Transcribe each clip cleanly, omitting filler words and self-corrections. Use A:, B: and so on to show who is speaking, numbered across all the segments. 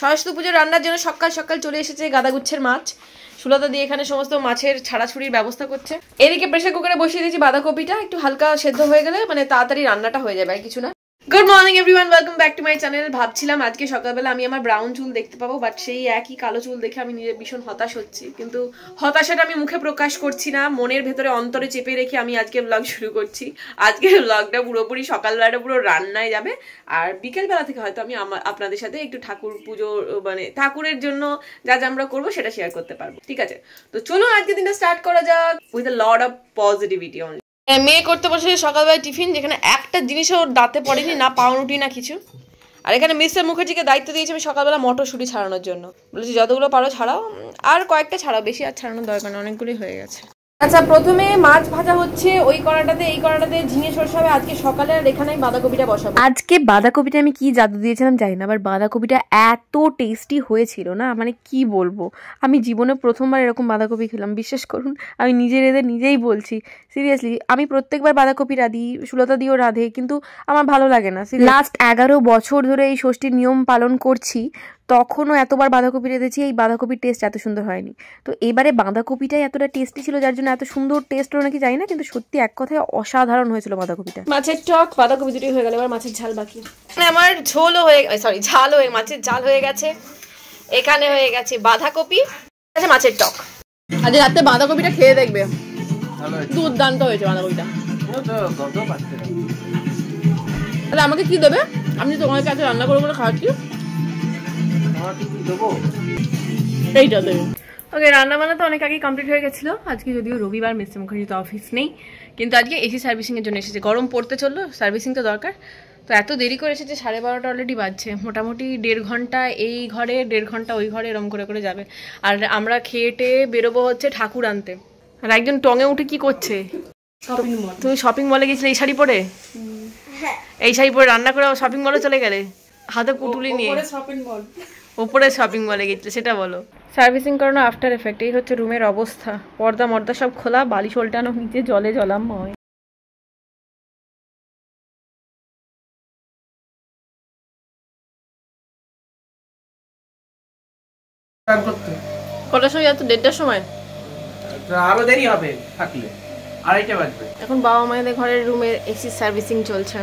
A: সরস্বতী পুজোর রান্নার জন্য সকাল সকাল চলে এসেছে গাদাগুচ্ছের মাছ। সুলতা দিয়ে এখানে সমস্ত মাছের ছাড়াছুড়ির ব্যবস্থা করছে। এদিকে প্রেসার কুকারে বসিয়ে দিয়েছি বাঁধাকপিটা, একটু হালকা সেদ্ধ হয়ে গেলে মানে তাড়াতাড়ি রান্নাটা হয়ে যাবে, আর কিছু না। Good morning everyone, welcome back to my channel. ভাবছিলাম আজকে সকালবেলা আমি আমার ব্রাউন চুল দেখতে পাবো, বাট সেই একই কালো চুল দেখে আমি নিজে ভীষণ হতাশ হচ্ছি। কিন্তু হতাশাটা আমি মুখে প্রকাশ করছি না, মনের ভেতরে অন্তরে চেপে রেখে আমি আজকে ব্লগ শুরু করছি। আজকের ব্লগটা পুরোপুরি সকালবেলাটা পুরো রান্নায় যাবে, আর বিকেলবেলা থেকে হয়তো আমি আপনাদের সাথে একটু ঠাকুর পুজো মানে ঠাকুরের জন্য যা যা আমরা করবো সেটা শেয়ার করতে পারবো, ঠিক আছে? তো চলুন আজকে দিনটা স্টার্ট করা যাক with a lot of positivity only. মেয়ে করতে বসে সকালবেলা টিফিন, যেখানে একটা জিনিসও ওর দাঁতে পড়েনি, না পাউরুটি না কিছু। আর এখানে মিস্টার মুখার্জিকে দায়িত্ব দিয়েছি আমি সকালবেলা মটরশুঁটি ছাড়ানোর জন্য। বলেছি যতগুলো পারো ছাড়াও, আর কয়েকটা ছাড়াও, বেশি আর ছাড়ানোর দরকার না, অনেকগুলোই হয়ে গেছে। আচ্ছা, প্রথমে মাছ ভাজা হচ্ছে ওই কড়াটাতে, এই কড়াটাতে ঝিঙে সরষে হবে আজকে সকালে, আর এখানে বাঁধাকপিটা বসাবো। আজকে বাঁধাকপিটা আমি কি জাদু দিয়েছিলাম জানি না, আবার বাঁধাকপিটা এত টেস্টি হয়েছিল না, মানে কি বলবো। আমি জীবনে প্রথমবার এরকম বাঁধাকপি খেলাম, বিশ্বাস করুন। আমি এদের নিজেই বলছি সিরিয়াসলি। আমি প্রত্যেকবার বাঁধাকপি রাঁধি, সুলতা দিয়েও রাঁধে, কিন্তু আমার ভালো লাগে না। লাস্ট 11 বছর ধরে এই ষষ্ঠীর নিয়ম পালন করছি, তখনও এতবার বাঁধাকপি রেঁধেছি, এই বাঁধাকপির টেস্ট এত সুন্দর হয়নি। তো এবারে বাঁধাকপিটাই এতটা টেস্টি ছিল, যার জন্য এত সুন্দর টেস্ট হলো নাকি জানি না, কিন্তু সত্যি এক কথায় অসাধারণ হয়েছিল বাঁধাকপিটা। মাছের টক বাঁধাকপি দুটোই হয়ে গেল, এবার মাছের ঝাল বাকি। আমার ঝোলও হয়ে সরি ঝাল হয়ে মাছের ঝাল হয়ে গেছে, এখানে হয়ে গেছে বাঁধাকপি, আচ্ছা মাছের টক। আজ রাতে বাঁধাকপিটা খেয়ে দেখবে, দুর্দান্ত হয়েছে বাঁধাকপিটা। তাহলে আমাকে কি দেবে? আমি তোমার কাছে রান্না করে করে খাওয়াচ্ছি, এইটা দেবে। ওকে, রান্না বান্না তো অনেক আগেই কমপ্লিট হয়ে গেছিলো। আজকে যদিও রবিবার, মিস্টার মুখার্জি তো অফিস নেই, কিন্তু আজকে এসি সার্ভিসিংয়ের জন্য এসেছে। গরম পড়তে চললো, সার্ভিসিং তো দরকার। তো এত দেরি করে এসেছে, 12:30 অলরেডি বাজছে। মোটামুটি 1.5 ঘন্টা এই ঘরে, 1.5 ঘন্টা ওই ঘরে, এরম করে করে যাবে। আর আমরা খেয়ে টেয়ে বেরোবো হচ্ছে ঠাকুর আনতে। আর একজন টঙে উঠে কি করছে? তুমি শপিং মলে গেছিলে এই শাড়ি পরে? এই শাড়ি পরে রান্না করে শপিং মলে চলে গেলে হাতে পুটুলি নিয়ে? ওপরে শপিং মলে গেছিলে সেটা বলো। সার্ভিসিং করানো আফটার এফেক্ট। এই হচ্ছে রুমের অবস্থা, পর্দা মর্দা সব খোলা, বালিশ ওল্টানো, নিচে জলে জলাময়। কটার সময় যাচ্ছ? 1:30টার সময়?
B: আরো দেরি হবে থাকলে 2:30 বাজবে।
A: এখন বাবা মায়েদের ঘরের রুমের এসি সার্ভিসিং চলছে।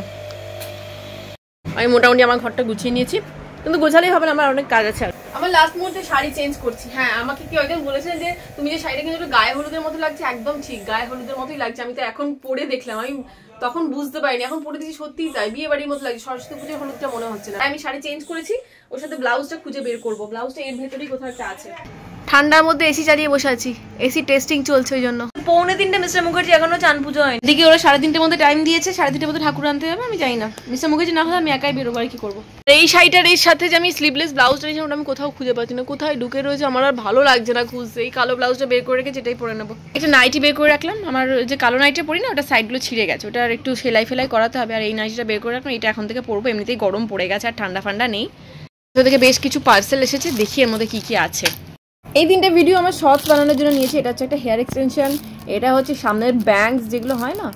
A: আমি মোটামুটি আমার ঘরটা গুছিয়ে নিয়েছি, কিন্তু গোছালেই হবে না, আমার অনেক কাজ আছে। আমার লাস্ট মুহূর্তে শাড়ি চেঞ্জ করছি। হ্যাঁ, আমাকে কেউ একজন বলেছেন যে তুমি যে শাড়িটা কিন্তু গায়ে হলুদের মতো লাগছে। একদম ঠিক, গায়ে হলুদের মতোই লাগছে। আমি তো এখন পরে দেখলাম, আমি তখন বুঝতে পারিনি, এখন পরে দেখছি সত্যিই তাই, বিয়ে বাড়ির মতো লাগছে। সরস্বতী পুজোর হলুদটা মনে হচ্ছে না। আমি শাড়ি চেঞ্জ করেছি, ওর সাথে ব্লাউজটা খুঁজে বের করবো। ব্লাউজটা এর ভেতরেই কোথাও একটা আছে। ঠান্ডার মধ্যে এসি চালিয়ে বসে আছি, এসি টেস্টিং চলছে ওই জন্য। 2:45 মিস্টার মুখার্জি এখনো চান পুজো হয়নি। এদিকে ওরা 3:30টার মধ্যে টাইম দিয়েছে, 3:30টার মধ্যে ঠাকুর আনতে যাবে। আমি জানি না, মিস্টার মুখার্জি না হলে আমি একাই বেরোবো, আর কি করবো। এই শাড়িটার এর সাথে যে আমি স্লিভলেস ব্লাউজটা নিয়েছি, ওটা আমি কোথাও খুঁজে পাচ্ছি না, কোথায় ঢুকে রয়েছে, আমার আর ভালো লাগছে না খুঁজতে। এই কালো ব্লাউজটা বের করে রেখে যেটাই পরে নেবো। একটা নাইটি বের করে রাখলাম, আমার যে কালো নাইটিটা পরি না, ওটা সাইডগুলো ছিঁড়ে গেছে, ওটা একটু সেলাই ফেলাই করাতে হবে। আর এই নাইটিটা বের করে রাখলাম, এটা এখন থেকে পরবো। এমনিতেই গরম পড়ে গেছে, আর ঠান্ডা ফান্ডা নেই। তো থেকে বেশ কিছু পার্সেল এসেছে, দেখি এর মধ্যে কি কি আছে। এই 3টে ভিডিও আমার শর্টস বানানোর জন্য নিয়েছি। এটা হচ্ছে একটা হেয়ার এক্সটেনশন, এটা হচ্ছে সামনের ব্যাংকস যেগুলো হয় না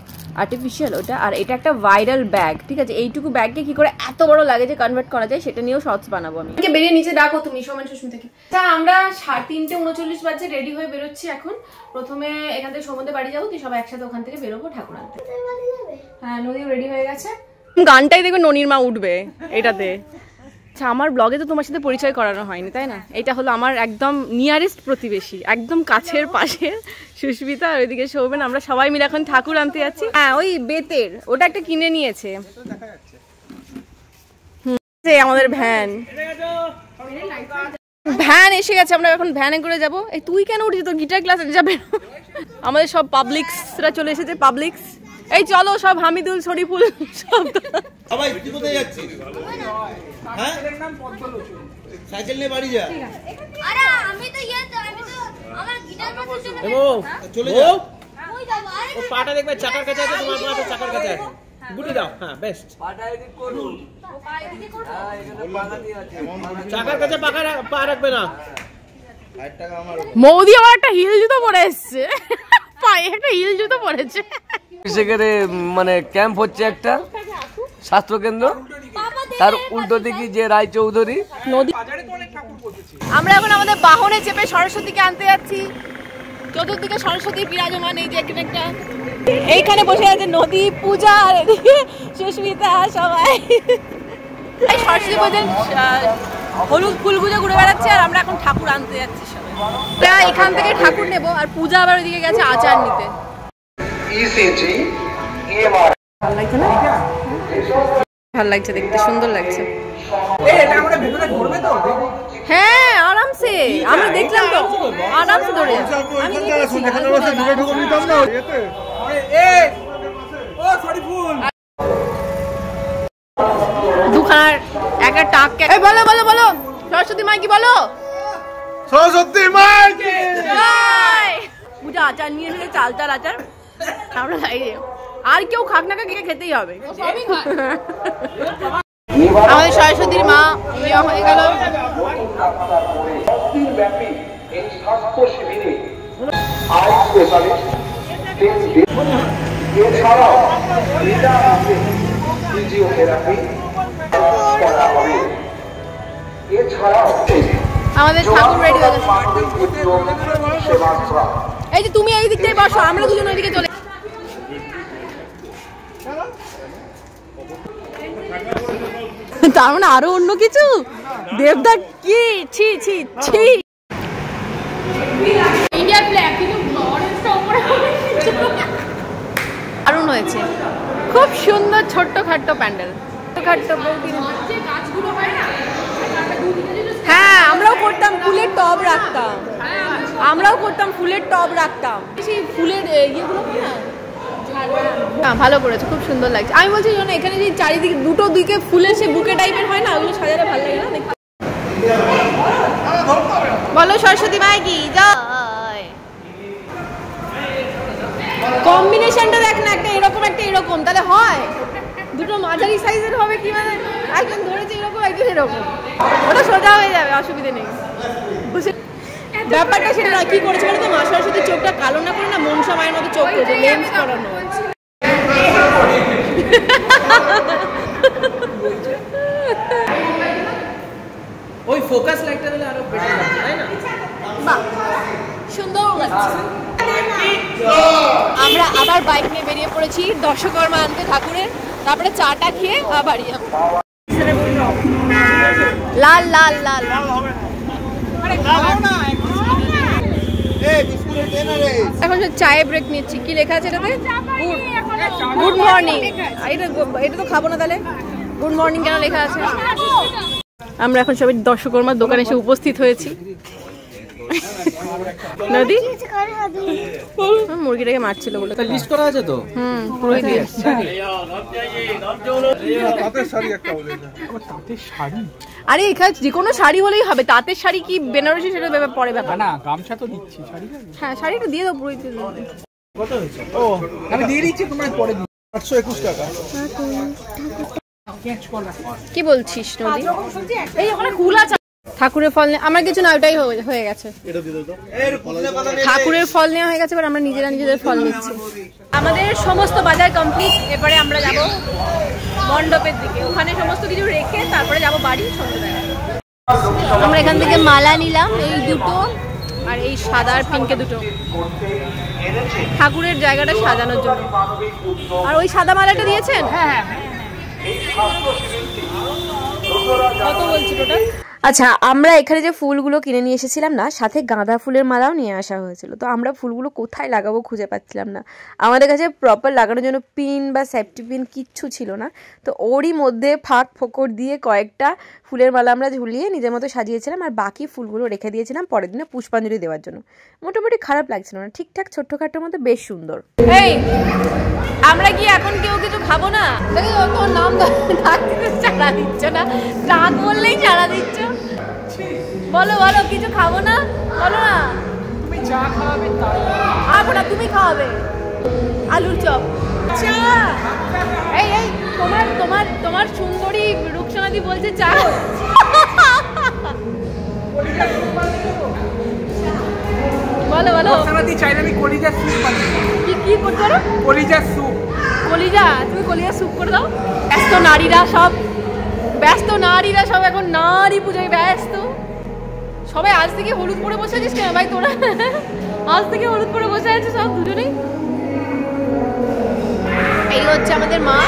A: আর্টিফিশিয়াল, ওটা। আর এটা একটা ভাইরাল ব্যাগ, ঠিক আছে? এইটুকু ব্যাগকে কি করে এত বড় লাগে যে কনভার্ট করা যায়, সেটা নিয়েও শর্টস বানাবো আমি। বেরিয়ে নিচে ডাকো তুমি, সোমেন সুস্মিতাকে। তা আমরা 3:39 বাজে রেডি হয়ে বেরোচ্ছি এখন। প্রথমে এখান থেকে সমুদ্রে বাড়ি যাবো, তুই সবাই একসাথে ওখান থেকে বেরোবো ঠাকুর আনতে। হ্যাঁ, নদীও রেডি হয়ে গেছে। গানটাই দেখবে ননির মা উঠবে এটাতে। আচ্ছা, আমার ব্লগে তো তোমার সাথে পরিচয় করানো হয়নি, তাই না? এটা হলো আমার একদম নিয়ারেস্ট প্রতিবেশী, একদম কাছের পাশে সুস্মিতা, আর ওইদিকে শোভন। আমরা সবাই মিলে এখন ঠাকুর আনতে যাচ্ছি। হ্যাঁ, ওই বেতের ওটা একটা কিনে নিয়েছে। আমাদের ভ্যান এসে গেছে, আমরা এখন ভ্যানে করে যাবো। এই তুই কেন উঠছিস? তোর গিটার ক্লাস যাবে। আমাদের সব পাবলিক্সরা চলে এসেছে, পাবলিক্স। এই চলো সব, হামিদুল, শরীফুল সব।
C: সবাই তুই কোথায় যাচ্ছিস? হ্যাঁ, সাইকেল নিয়ে বাড়ি যা।
D: আরে আমি তো আমার গিটার বাজাতে
C: চলে যা।
D: ওই যাবো। আরে
B: ও পাটা দেখবে চাকার কাছে আছে, তোমার পাটা চাকার কাছে আছে। গুটি দাও। হ্যাঁ, বেস্ট। পাটা এদিক করো, পা এদিকে করো। হ্যাঁ, এখানে পাটা দিয়ে আছে, চাকার কাছে পা রাখবে না।
C: 60 টাকা আমার।
A: মৌদি আমার একটা হিল জুতো পরে এসেছে, পায়ে একটা হিল জুতো পরেছে।
E: সেখানে মানে ক্যাম্প হচ্ছে একটা স্বাস্থ্য কেন্দ্র, তার উল্টো দিকে যে রায়চৌধুরী
A: নদী। আমরা এখন আমাদের বাহনে চেপে সরস্বতীকে আনতে যাচ্ছি। চতুর্দিকে সরস্বতী বিরাজমান, এই যে এখানে একটা, এইখানে বসে আছে নদী, পূজা, আর এদিকে সুস্মিতা সবাই সরস্বতী পুজোর হলুদ ফুলগুলো ঘুরে বেড়াচ্ছে। আর আমরা এখন ঠাকুর আনতে যাচ্ছি সবাই। এখান থেকে ঠাকুর নেব, আর পূজা আবার ওইদিকে গেছে আচার নিতে। ভালো লাগছে না? ভালো লাগছে দেখতে, সুন্দর লাগছে। হ্যাঁ আরামসে, আমরা দেখলাম তো, আরামসে ধরে দুখানার একটা টাক। বলো বলো বলো, সরস্বতী মা কি বলো?
C: সরস্বতী মাইকে
A: পূজা আচার নিয়ে এসেছে, চাল চাল আচার। আমরা আর কেউ খাক না খাক, খেতেই হবে। আমাদের সরস্বতীর মা বিয়ে হয়ে গেল। আমাদের ঠাকুর রেডি হয়ে গেছে। এই যে তুমি এই দিক দিয়ে বসো, আমরা দুজন ওইদিকে চলে। তার মানে আরো অন্য কিছু? দেবদা কি? ছি ছি ছি। ইন্ডিয়ার ফ্ল্যাগ কিন্তু অরেঞ্জটা উপরে দারুণ হয়েছে, খুব সুন্দর। ছোট্ট খাট্ট প্যান্ডেল, খাট্ট গাছগুলো হয় না? হ্যাঁ আমরাও করতাম, ফুলের টব রাখতাম, আমরাও করতাম, ফুলের টব রাখতাম। সেই ফুলের ইয়েগুলো না, ভালো করেছে, খুব সুন্দর লাগছে। আমি বলছি শোনো, এখানে যে চারিদিকে দুটো দিকে ফুলের সে বুকে টাইপের হয় না, ওগুলো সাজালে ভালো লাগে না দেখতে। বলো সরস্বতী মাই কি জয়। কম্বিনেশনটা দেখ না, একটা এরকম একটা এরকম, তাহলে হয়। দুটো মাঝারি সাইজের হবে কি, মানে একজন ধরেছে এরকম, একজন এরকম, ওটা সোজা হয়ে যাবে, অসুবিধা নেই। ব্যাপারটা সেটা না, কি করেছে বলো তো, মা সরস্বতীর চোখটা কালো না করে না মনসা মায়ের মতো চোখ করেছে, লেন্স করানো।
B: ওই ফোকাস লাইটটা দিলে আরো বেটার লাগছে, তাই না?
A: বাহ সুন্দর লাগছে। আমরা আবার বাইক নিয়ে বেরিয়ে পড়েছি দর্শকর্মা আনতে ঠাকুরের, তারপরে চাটা খেয়ে বাড়ি যাবো। লাল লাল লাল এখন চায়ে ব্রেক নিচ্ছি। কি লেখা আছে এটাতে? Good morning. এটা তো খাবো না, তাহলে গুড মর্নিং কেন লেখা আছে? আমরা এখন সবাই দর্শকর্মার দোকানে এসে উপস্থিত হয়েছি। নদী মুরগিটাকে মারছিল বলে
B: লিস্ট করা আছে তো।
A: পুরোই দিয়েছে। আরে এখানে যে কোনো শাড়ি হলেই হবে, তাঁতের শাড়ি কি বেনারসি সেটা পরে ব্যাপার
B: না। গামছা তো দিচ্ছি, শাড়ি
A: হ্যাঁ শাড়িটা দিয়ে দাও পুরোই।
B: কত হয়েছে? ও আমি দিয়ে দিচ্ছি, তোমরা পরে দিও। 821 টাকা।
A: কি বলছিস নদী? এই ওখানে ফুল আছে। ঠাকুরের ফল আমার কিছু না, ওটাই হয়ে গেছে। ঠাকুরের ফল নেওয়া হয়ে গেছে, এবার আমরা নিজেরা নিজেদের ফল নিচ্ছি। আমাদের সমস্ত বাজার কমপ্লিট। এবারে আমরা যাব মণ্ডপের দিকে, ওখানে সমস্ত কিছু রেখে তারপরে যাব বাড়ি সন্ধ্যাবেলা। আমরা এখান থেকে মালা নিলাম, এই দুটো আর এই সাদা আর পিঙ্কে দুটো, ঠাকুরের জায়গাটা সাজানোর জন্য। আর ওই সাদা মালাটা দিয়েছেন? হ্যাঁ। কত বলছি টোটাল? আচ্ছা, আমরা এখানে যে ফুলগুলো কিনে নিয়ে এসেছিলাম না, সাথে গাঁদা ফুলের মালাও নিয়ে আসা হয়েছিল। তো আমরা ফুলগুলো কোথায় লাগাবো খুঁজে পাচ্ছিলাম না। আমাদের কাছে প্রপার লাগানোর জন্য পিন বা সেফটি পিন কিচ্ছু ছিল না। তো ওরই মধ্যে ফাঁক ফোকর দিয়ে কয়েকটা ফুলের মালা আমরা ঝুলিয়ে নিজের মতো সাজিয়েছিলাম, আর বাকি ফুলগুলো রেখে দিয়েছিলাম পরের দিনে পুষ্পাঞ্জলি দেওয়ার জন্য। মোটামুটি খারাপ লাগছিল না, ঠিকঠাক ছোট্টখাট্টোর মধ্যে বেশ সুন্দর। এই আমরা কি এখন কেউ কিছু খাবো না? তোর নাম চারা দিচ্ছ না, ডাক বললেই চারা দিচ্ছ। বলো বলো, কিছু খাবো না? বলো না। তুমি চা খাওয়াবে? খাবো না, তুমি খাওয়াবে আলুর চপ। চা? এই এই তোমার তোমার তোমার সুন্দরী রূপসনাদি বলছে চা। বলো বলো। রূপসনাদি চাইলে আমি কলিজা স্যুপ বানাবো। কি কি করতে পারো? কলিজা স্যুপ। কলিজা? তুমি কলিজা স্যুপ করে দাও। ব্যস্ত নারীরা সব ব্যস্ত নারীরা সব এখন নারী পুজোয় ব্যস্ত। সবাই আজ থেকে হলুদ পরে বসে আছিস কেন ভাই তোরা? আজ থেকে হলুদ পরে বসে আছিস সব দুজনেই। এই হচ্ছে আমাদের মা।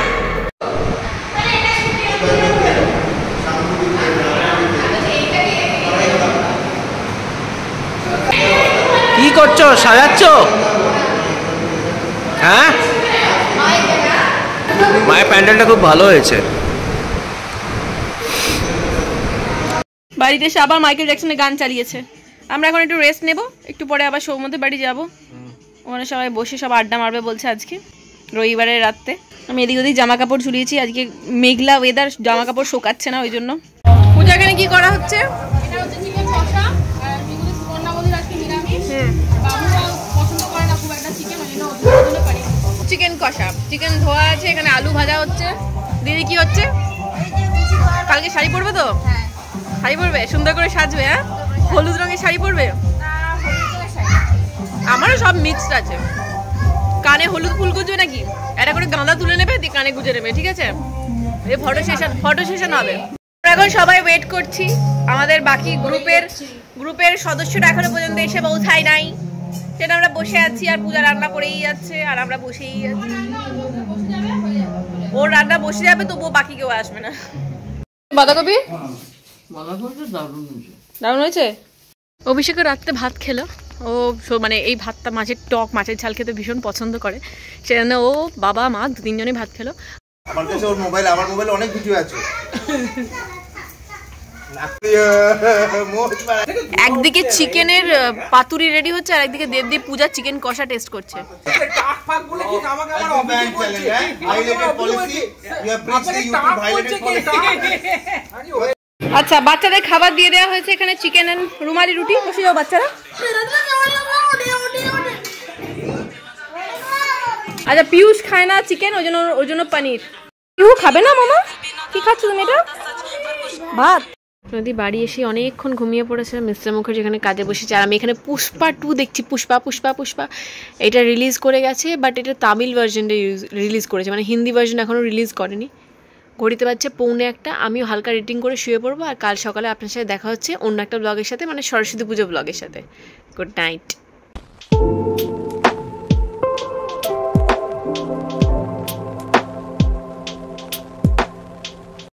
B: কি করছো, সাজাচ্ছ? হ্যাঁ, মায়ের প্যান্ডেলটা খুব ভালো হয়েছে।
A: বাড়িতে এসে আবার মাইকেল জ্যাকসনের গান চালিয়েছে। আমরা এখন একটু রেস্ট নেব, একটু পরে আবার সৌমদের বাড়ি যাব। ওখানে সবাই বসে সব আড্ডা মারবে বলছে আজকে রবিবারের রাতে। আমি এদিক ওদিক জামা কাপড় ঝুলিয়েছি, আজকে মেঘলা ওয়েদার, জামা কাপড় শোকাচ্ছে না, ওই জন্য। পূজা এখানে কি করা হচ্ছে?
F: এটা হচ্ছে চিকেন কষা আর যেগুলো সুবর্ণাবলীর আজকে নিরামিষ। বাবুরা পছন্দ করে না খুব একটা চিকেন, ওই জন্য ওদের জন্য পারি।
A: চিকেন কষা, চিকেন ধোয়া আছে, এখানে আলু ভাজা হচ্ছে। দিদি কি হচ্ছে? কালকে শাড়ি পরবে তো? শাড়ি পরবে, সুন্দর করে সাজবে। হ্যাঁ, হলুদ রঙের শাড়ি পরবে। আমারও সব মিক্সড আছে। কানে হলুদ ফুল গুজবে নাকি? এটা করে গাঁদা তুলে নেবে, দিয়ে কানে গুজে নেবে, ঠিক আছে? এই ফটো সেশন হবে। আমরা এখন সবাই ওয়েট করছি, আমাদের বাকি গ্রুপের সদস্যরা এখনো পর্যন্ত এসে পৌঁছায় নাই। সেটা আমরা বসে আছি, আর পূজা রান্না করেই যাচ্ছে, আর আমরা বসেই আছি। ওর রান্না বসে যাবে, তবুও বাকি কেউ আসবে না। বাঁধাকপি দারুণ হয়েছে। অভিষেকের রাত্রে ভাত খেলো ও, মানে এই ভাতটা মাছের টক, মাছের ঝাল খেতে ভীষণ পছন্দ করে, সেজন্য ও বাবা মা তিনজনই ভাত খেলো।
C: আমার কাছে ওর মোবাইল, আমার মোবাইলে অনেক ভিডিও আছে।
A: একদিকে চিকেনের পাতুরি রেডি হচ্ছে, আর একদিকে দেব দিয়ে পূজা চিকেন কষা টেস্ট করছে। আচ্ছা, বাচ্চাদের খাবার দিয়ে দেওয়া হয়েছে এখানে চিকেন এন্ড রুমালি রুটি। বসে যাও বাচ্চারা। আচ্ছা, পিয়ুষ খায় না চিকেন, ওই জন্য পনির। পিউ খাবে না মামা? কি খাচ্ছ তুমি এটা? ভাত। নদী বাড়ি এসে অনেকক্ষণ ঘুমিয়ে পড়েছে। মিস্টার মুখার্জি এখানে কাজে বসেছে, আর আমি এখানে পুষ্পা 2 দেখছি। পুষ্পা এটা রিলিজ করে গেছে, বাট এটা তামিল ভার্জনটা রিলিজ করেছে, মানে হিন্দি ভার্জন এখনও রিলিজ করেনি। ঘড়িতে বাজছে 1:45। আমিও হালকা রেটিং করে শুয়ে পড়বো, আর কাল সকালে আপনার সাথে দেখা হচ্ছে অন্য একটা ব্লগের সাথে, মানে সরস্বতী পুজো ব্লগের সাথে। Good night.